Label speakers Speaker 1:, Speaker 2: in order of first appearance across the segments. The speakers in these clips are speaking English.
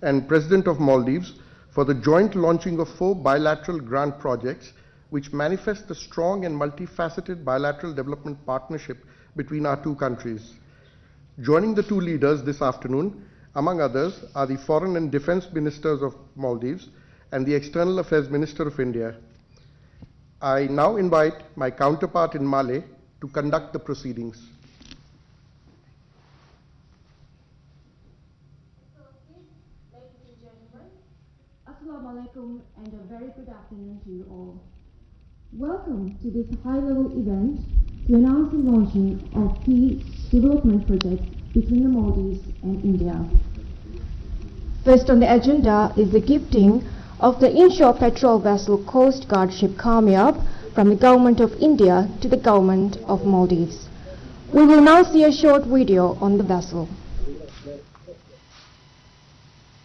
Speaker 1: and President of Maldives for the joint launching of 4 bilateral grant projects which manifest the strong and multifaceted bilateral development partnership between our two countries. Joining the two leaders this afternoon, among others, are the Foreign and Defence Ministers of Maldives and the External Affairs Minister of India. I now invite my counterpart in Malé to conduct the proceedings.
Speaker 2: Assalamu alaikum and a very good afternoon to you all. Welcome to this high-level event to announce the launching of key development projects between the Maldives and India. First on the agenda is the gifting of the inshore patrol vessel Coast Guard ship KAAMIYAAB from the Government of India to the Government of Maldives. We will now see a short video on the vessel.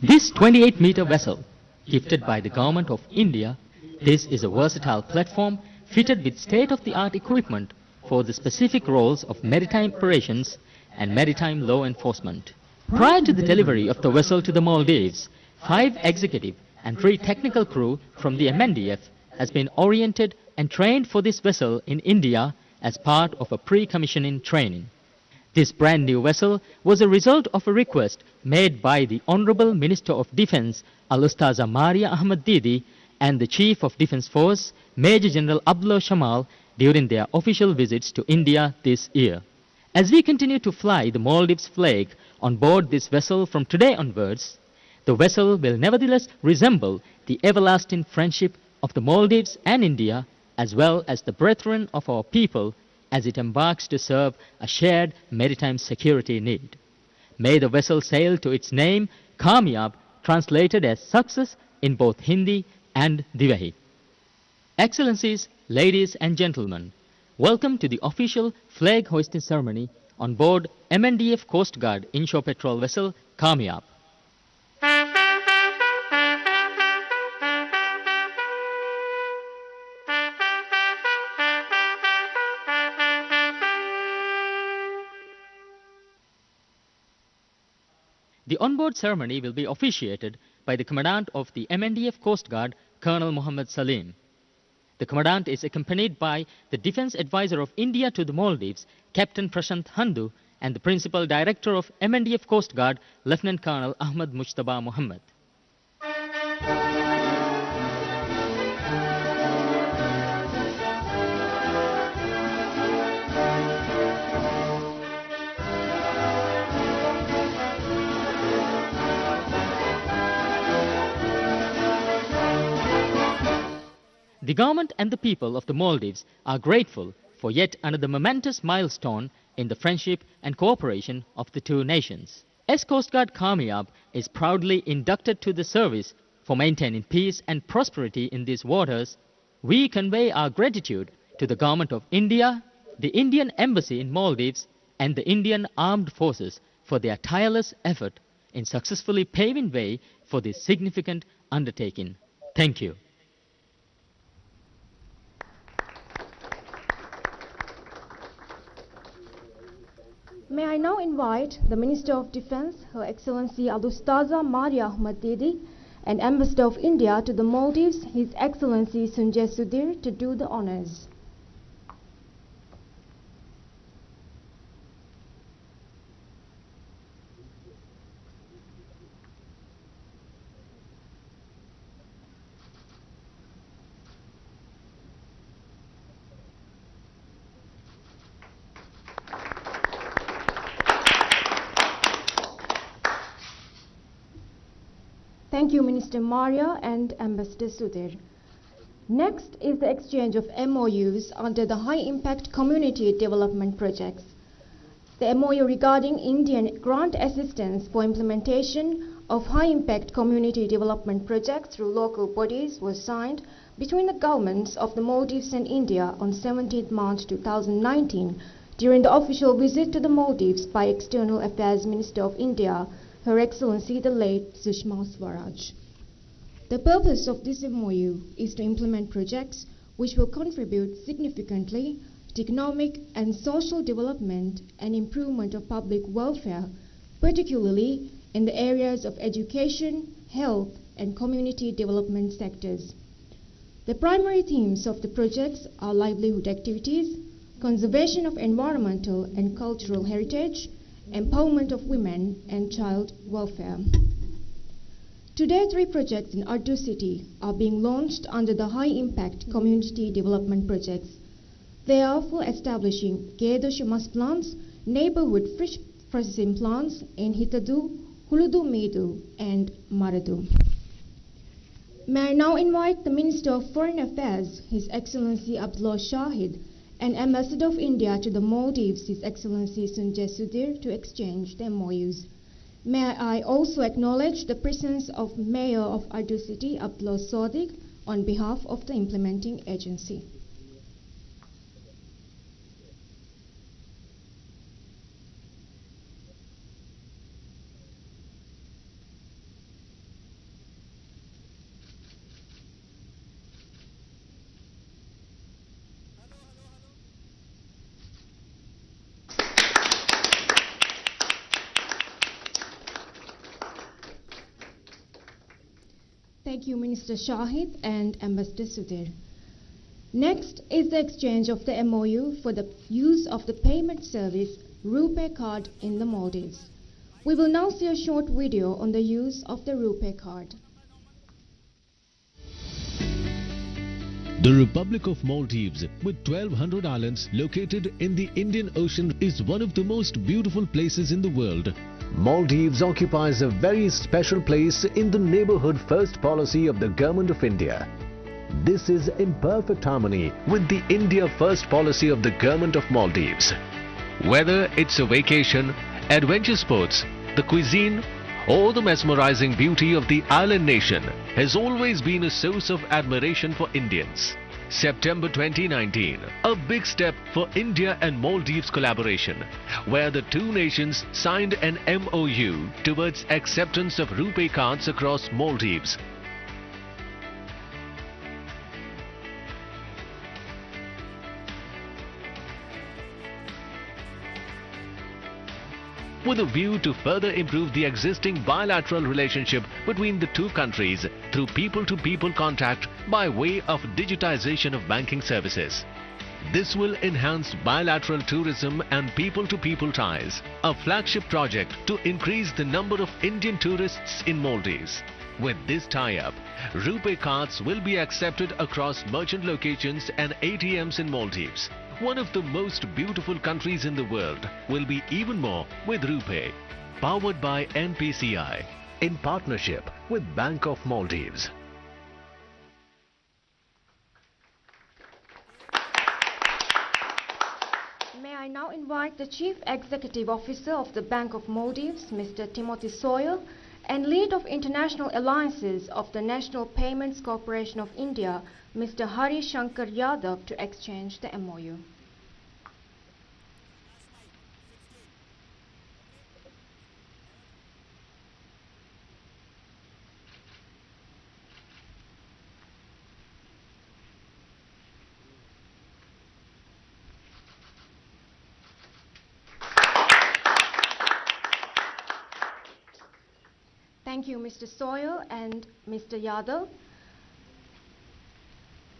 Speaker 3: This 28-meter vessel, gifted by the Government of India, this is a versatile platform fitted with state-of-the-art equipment for the specific roles of maritime operations and maritime law enforcement. Prior to the delivery of the vessel to the Maldives, 5 executive and 3 technical crew from the MNDF has been oriented and trained for this vessel in India as part of a pre-commissioning training. This brand new vessel was a result of a request made by the Honorable Minister of Defence Al-Ustaza Maria Ahmad Didi and the Chief of Defence Force Major General Abdullah Shamal during their official visits to India this year. As we continue to fly the Maldives flag on board this vessel from today onwards, the vessel will nevertheless resemble the everlasting friendship of the Maldives and India as well as the brethren of our people as it embarks to serve a shared maritime security need. May the vessel sail to its name, KAAMIYAAB, translated as success in both Hindi and Divahi. Excellencies, ladies and gentlemen, welcome to the official flag hoisting ceremony on board MNDF Coast Guard inshore patrol vessel KAAMIYAAB. The onboard ceremony will be officiated by the Commandant of the MNDF Coast Guard, Colonel Mohammad Solih. The Commandant is accompanied by the Defence Advisor of India to the Maldives, Captain Prashant Handu, and the Principal Director of MNDF Coast Guard, Lieutenant Colonel Ahmad Mujtaba Muhammad. The government and the people of the Maldives are grateful for yet another momentous milestone in the friendship and cooperation of the two nations. As Coast Guard KAAMIYAAB is proudly inducted to the service for maintaining peace and prosperity in these waters, we convey our gratitude to the Government of India, the Indian Embassy in Maldives, and the Indian Armed Forces for their tireless effort in successfully paving way for this significant undertaking. Thank you.
Speaker 2: May I now invite the Minister of Defence, Her Excellency Al-Ustaza Maria Ahmad Didi, and Ambassador of India to the Maldives, His Excellency Sanjay Sudhir, to do the honours. Thank you, Minister Maria and Ambassador Sudhir. Next is the exchange of MoUs under the high-impact community development projects. The MoU regarding Indian grant assistance for implementation of high-impact community development projects through local bodies was signed between the governments of the Maldives and India on 17 March 2019 during the official visit to the Maldives by External Affairs Minister of India, Her Excellency the late Sushma Swaraj. The purpose of this MoU is to implement projects which will contribute significantly to economic and social development and improvement of public welfare, particularly in the areas of education, health, and community development sectors. The primary themes of the projects are livelihood activities, conservation of environmental and cultural heritage, empowerment of women, and child welfare. Today, 3 projects in Addu city are being launched under the high-impact community development projects. They are for establishing Geedoshumas plants, neighborhood fish processing plants in Hitadu, Huludu Medu, and Maradu. May I now invite the Minister of Foreign Affairs, His Excellency Abdullah Shahid, and Ambassador of India to the Maldives, His Excellency Sunjay Sudhir, to exchange their MoUs. May I also acknowledge the presence of Mayor of Addu City, Abdullah Sadiq, on behalf of the implementing agency. Thank you, Minister Shahid and Ambassador Sudhir. Next is the exchange of the MoU for the use of the payment service RuPay Card in the Maldives. We will now see a short video on the use of the RuPay Card.
Speaker 4: The Republic of Maldives, with 1,200 islands located in the Indian Ocean, is one of the most beautiful places in the world. Maldives occupies a very special place in the neighborhood first policy of the Government of India. This is in perfect harmony with the India first policy of the Government of Maldives. Whether it's a vacation, adventure sports, the cuisine, or the mesmerizing beauty of the island nation has always been a source of admiration for Indians. September 2019, a big step for India and Maldives collaboration, where the two nations signed an MoU towards acceptance of RuPay cards across Maldives. With a view to further improve the existing bilateral relationship between the two countries through people-to-people contact by way of digitization of banking services. This will enhance bilateral tourism and people-to-people ties, a flagship project to increase the number of Indian tourists in Maldives. With this tie-up, RuPay cards will be accepted across merchant locations and ATMs in Maldives. One of the most beautiful countries in the world will be even more with RuPay, powered by NPCI, in partnership with Bank of Maldives.
Speaker 2: May I now invite the Chief Executive Officer of the Bank of Maldives, Mr. Timothy Soil, and Lead of International Alliances of the National Payments Corporation of India, Mr. Hari Shankar Yadav, to exchange the MoU. Thank you, Mr. Soil and Mr. Yadav.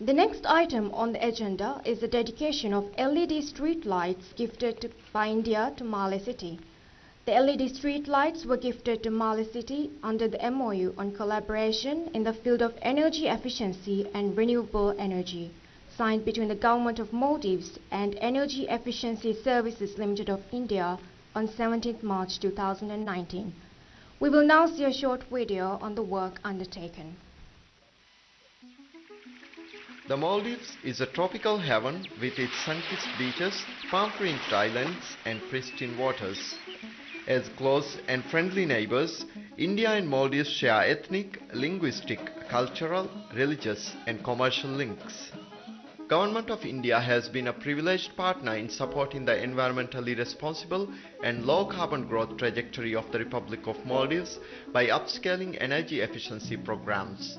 Speaker 2: The next item on the agenda is the dedication of LED street lights gifted by India to Malé City. The LED street lights were gifted to Malé City under the MoU on collaboration in the field of energy efficiency and renewable energy, signed between the Government of Maldives and Energy Efficiency Services Limited of India on 17th March 2019. We will now see a short video on the work undertaken.
Speaker 5: The Maldives is a tropical haven with its sun-kissed beaches, palm-fringed islands and pristine waters. As close and friendly neighbors, India and Maldives share ethnic, linguistic, cultural, religious and commercial links. Government of India has been a privileged partner in supporting the environmentally responsible and low-carbon growth trajectory of the Republic of Maldives by upscaling energy efficiency programs.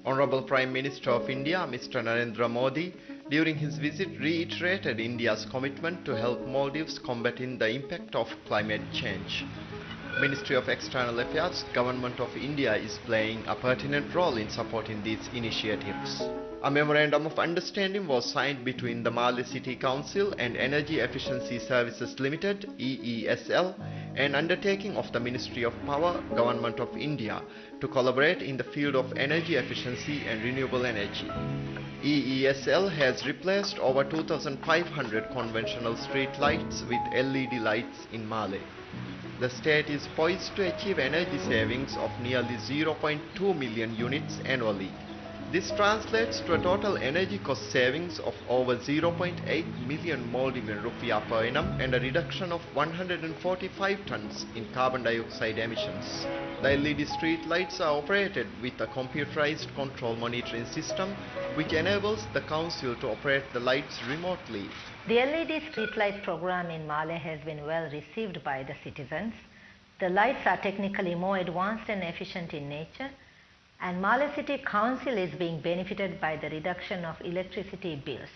Speaker 5: Honorable Prime Minister of India, Mr. Narendra Modi, during his visit reiterated India's commitment to help Maldives combating the impact of climate change. Ministry of External Affairs, Government of India is playing a pertinent role in supporting these initiatives. A memorandum of understanding was signed between the Maldives City Council and Energy Efficiency Services Limited (EESL), an undertaking of the Ministry of Power, Government of India, to collaborate in the field of energy efficiency and renewable energy. EESL has replaced over 2,500 conventional street lights with LED lights in Malé. The state is poised to achieve energy savings of nearly 0.2 million units annually. This translates to a total energy cost savings of over 0.8 million Maldivian rupiah per annum and a reduction of 145 tons in carbon dioxide emissions. The LED street lights are operated with a computerized control monitoring system which enables the council to operate the lights remotely.
Speaker 6: The LED streetlight program in Malé has been well received by the citizens. The lights are technically more advanced and efficient in nature, and Malé City Council is being benefited by the reduction of electricity bills.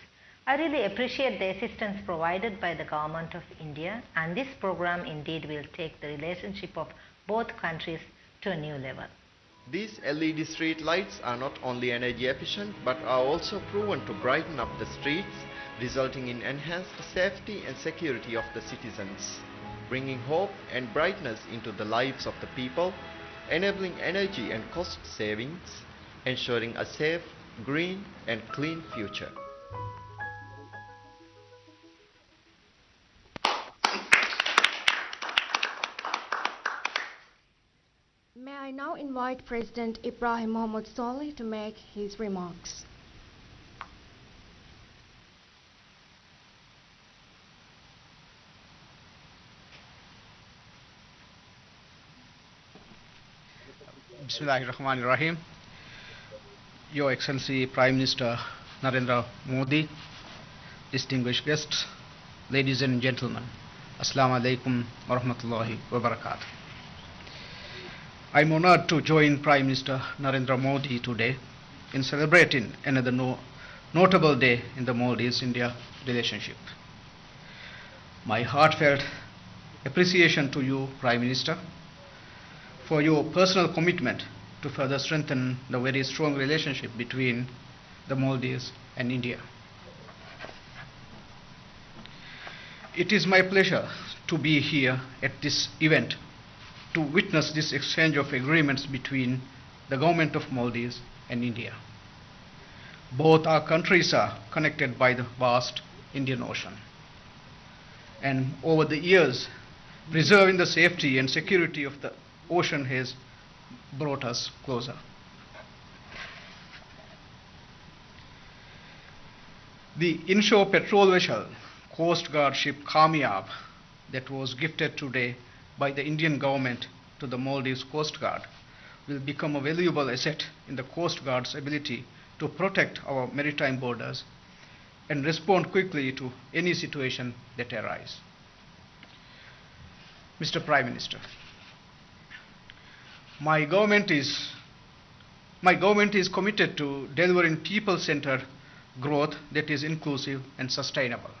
Speaker 6: I really appreciate the assistance provided by the Government of India, and this program indeed will take the relationship of both countries to a new level.
Speaker 5: These LED street lights are not only energy efficient but are also proven to brighten up the streets, resulting in enhanced safety and security of the citizens, bringing hope and brightness into the lives of the people, enabling energy and cost savings, ensuring a safe, green and clean future.
Speaker 2: May I now invite President Ibrahim Mohamed Solih to make his remarks.
Speaker 7: Bismillahirrahmanirrahim. Your Excellency Prime Minister Narendra Modi, distinguished guests, ladies and gentlemen, Assalamu alaikum wa rahmatullahi wa barakatuh. I am honored to join Prime Minister Narendra Modi today in celebrating another notable day in the Maldives-India relationship. My heartfelt appreciation to you, Prime Minister, for your personal commitment to further strengthen the very strong relationship between the Maldives and India. It is my pleasure to be here at this event to witness this exchange of agreements between the Government of Maldives and India. Both our countries are connected by the vast Indian Ocean. And over the years, preserving the safety and security of the ocean has brought us closer. The inshore patrol vessel, Coast Guard ship KAAMIYAAB, that was gifted today by the Indian government to the Maldives Coast Guard, will become a valuable asset in the Coast Guard's ability to protect our maritime borders and respond quickly to any situation that arises. Mr. Prime Minister, my government is committed to delivering people-centered growth that is inclusive and sustainable.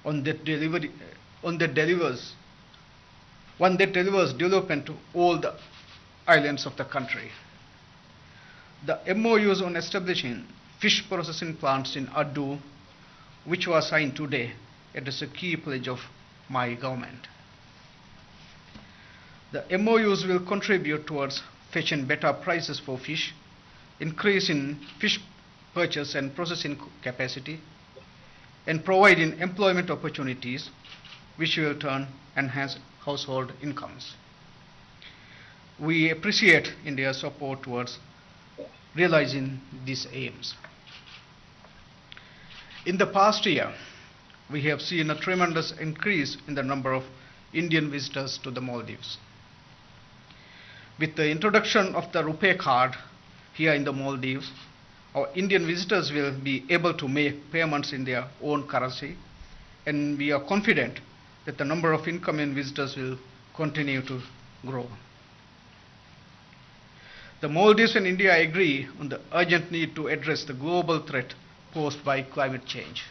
Speaker 7: One that delivers development to all the islands of the country. The MoUs on establishing fish processing plants in Addu, which was signed today, is a key pledge of my government. The MoUs will contribute towards fetching better prices for fish, increase in fish purchase and processing capacity, and providing employment opportunities, which will in turn enhance household incomes. We appreciate India's support towards realizing these aims. In the past year, we have seen a tremendous increase in the number of Indian visitors to the Maldives. With the introduction of the RuPay Card here in the Maldives, our Indian visitors will be able to make payments in their own currency, and we are confident that the number of incoming visitors will continue to grow. The Maldives and India agree on the urgent need to address the global threat posed by climate change.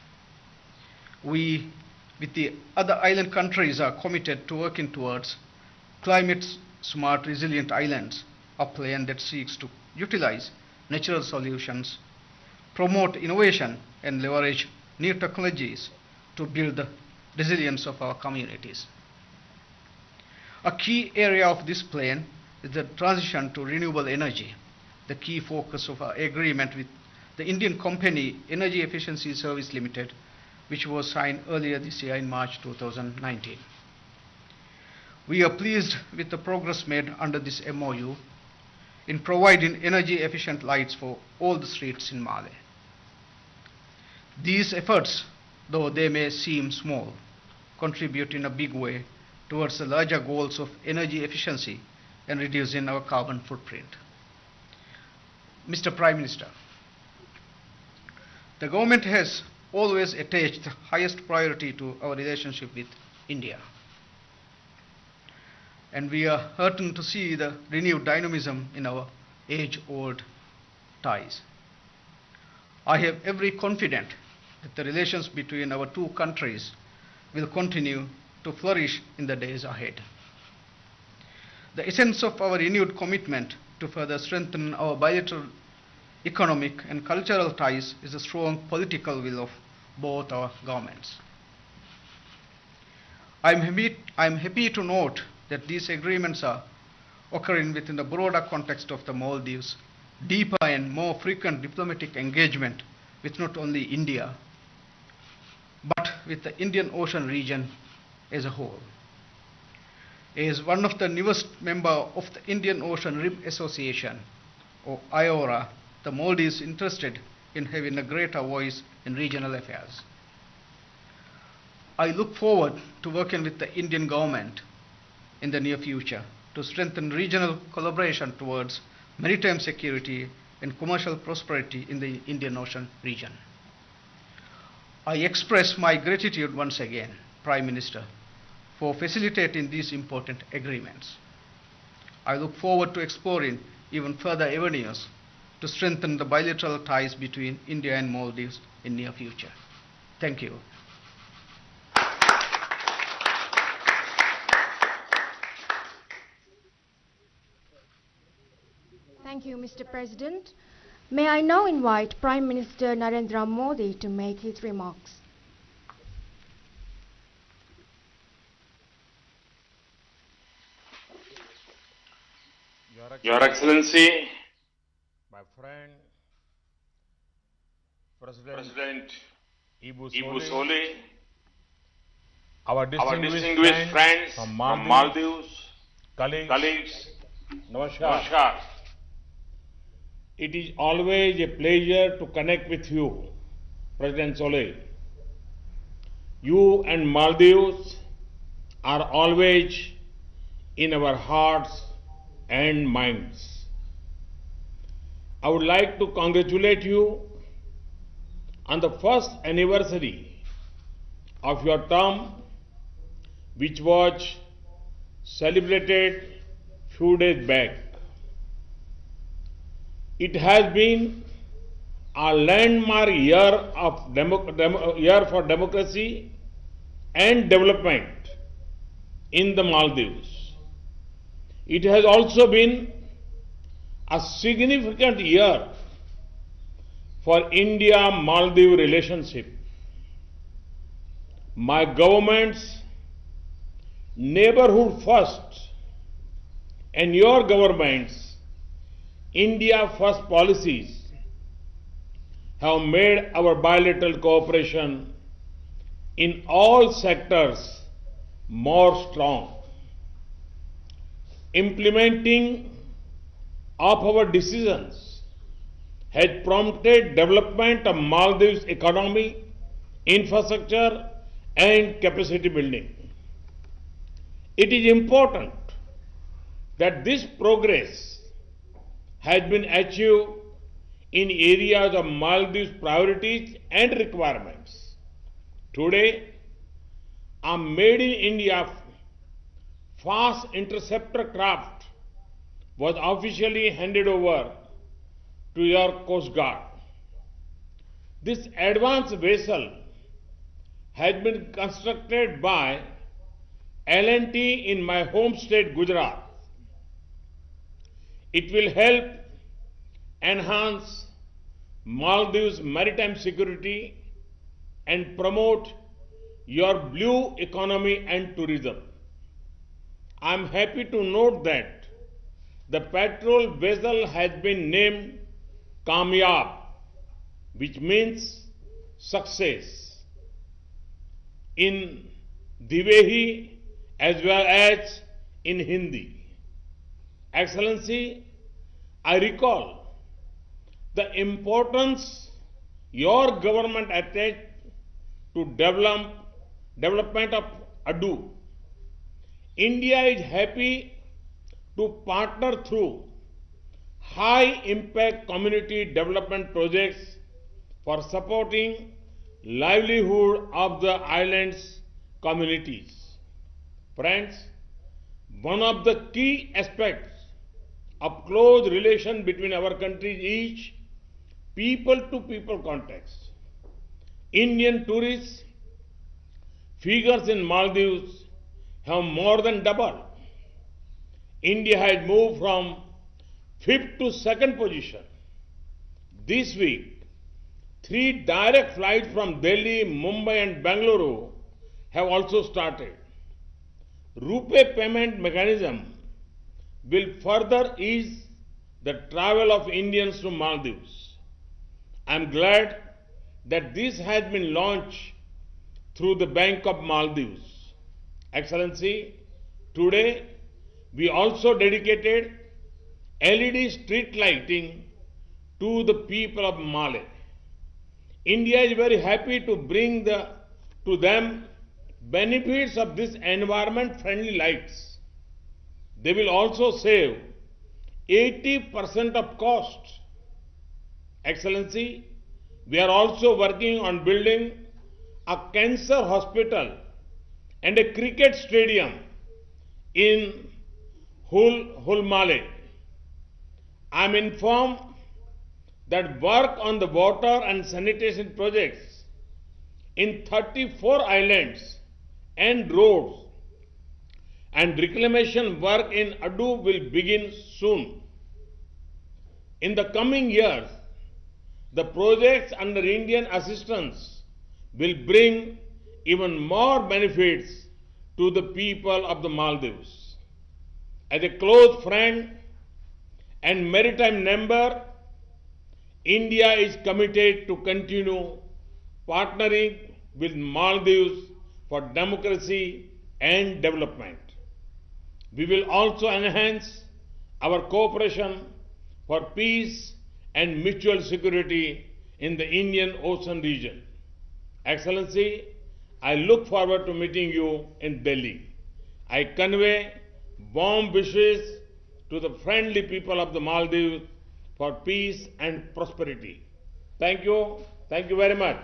Speaker 7: We, with the other island countries, are committed to working towards climate-smart, resilient islands, a plan that seeks to utilize natural solutions, promote innovation, and leverage new technologies to build the resilience of our communities. A key area of this plan is the transition to renewable energy, the key focus of our agreement with the Indian company Energy Efficiency Service Limited, which was signed earlier this year in March 2019. We are pleased with the progress made under this MoU in providing energy-efficient lights for all the streets in Mali. These efforts, though they may seem small, contribute in a big way towards the larger goals of energy efficiency and reducing our carbon footprint. Mr. Prime Minister, the government has always attached the highest priority to our relationship with India. And we are heartened to see the renewed dynamism in our age-old ties. I have every confidence that the relations between our two countries will continue to flourish in the days ahead. The essence of our renewed commitment to further strengthen our bilateral economic and cultural ties is the strong political will of both our governments. I am happy to note that these agreements are occurring within the broader context of the Maldives' deeper and more frequent diplomatic engagement with not only India, but with the Indian Ocean region as a whole. As one of the newest members of the Indian Ocean Rim Association, or IORA, the Maldives is interested in having a greater voice in regional affairs. I look forward to working with the Indian government in the near future to strengthen regional collaboration towards maritime security and commercial prosperity in the Indian Ocean region. I express my gratitude once again, Prime Minister, for facilitating these important agreements. I look forward to exploring even further avenues to strengthen the bilateral ties between India and Maldives in the near future. Thank you.
Speaker 2: Thank you, Mr. President. May I now invite Prime Minister Narendra Modi to make his remarks.
Speaker 8: Your Excellency,
Speaker 9: my friend,
Speaker 8: President
Speaker 9: Ibu
Speaker 8: Solih,
Speaker 9: our
Speaker 8: our
Speaker 9: distinguished,
Speaker 8: distinguished friends
Speaker 9: from
Speaker 8: from
Speaker 9: Maldives,
Speaker 8: Maldives,
Speaker 9: colleagues, Namaskar.
Speaker 8: Namaskar.
Speaker 9: It is always a pleasure to connect with you, President Solih. You and Maldives are always in our hearts and minds. I would like to congratulate you on the first anniversary of your term, which was celebrated few days back. It has been a landmark year for democracy and development in the Maldives. It has also been a significant year for India-Maldives relationship. My government's neighborhood first and your government's India first policies have made our bilateral cooperation in all sectors more strong. Implementing of our decisions has prompted development of Maldives economy, infrastructure and capacity building. It is important that this progress has been achieved in areas of Maldives' priorities and requirements. Today, a made in India fast interceptor craft was officially handed over to your Coast Guard. This advanced vessel has been constructed by L&T in my home state Gujarat. It will help enhance Maldives maritime security and promote your blue economy and tourism. I am happy to note that the patrol vessel has been named KAAMIYAAB, which means success, in Divehi as well as in Hindi. Excellency, I recall the importance your government attached to development of Addu. India is happy to partner through high-impact community development projects for supporting livelihood of the island's communities. Friends, one of the key aspects of close relation between our countries is people-to-people context. Indian tourist figures in Maldives have more than doubled. India has moved from 5th to 2nd position. This week, 3 direct flights from Delhi, Mumbai and Bangalore have also started. RuPay payment mechanism will further ease the travel of Indians to Maldives. I am glad that this has been launched through the Bank of Maldives. Excellency, today we also dedicated LED street lighting to the people of Malé. India is very happy to bring to them benefits of these environment-friendly lights. They will also save 80% of cost. Excellency, we are also working on building a cancer hospital and a cricket stadium in Hulmale. I am informed that work on the water and sanitation projects in 34 islands and roads and reclamation work in Addu will begin soon. In the coming years, the projects under Indian assistance will bring even more benefits to the people of the Maldives. As a close friend and maritime neighbor, India is committed to continue partnering with Maldives for democracy and development. We will also enhance our cooperation for peace and mutual security in the Indian Ocean region. Excellency, I look forward to meeting you in Delhi. I convey warm wishes to the friendly people of the Maldives for peace and prosperity. Thank you. Thank you very much.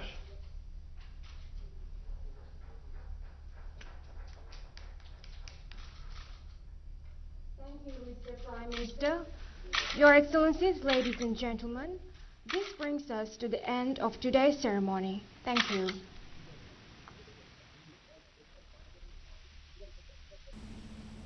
Speaker 2: Thank you, Mr. Prime Minister. Your Excellencies, ladies and gentlemen, this brings us to the end of today's ceremony. Thank you.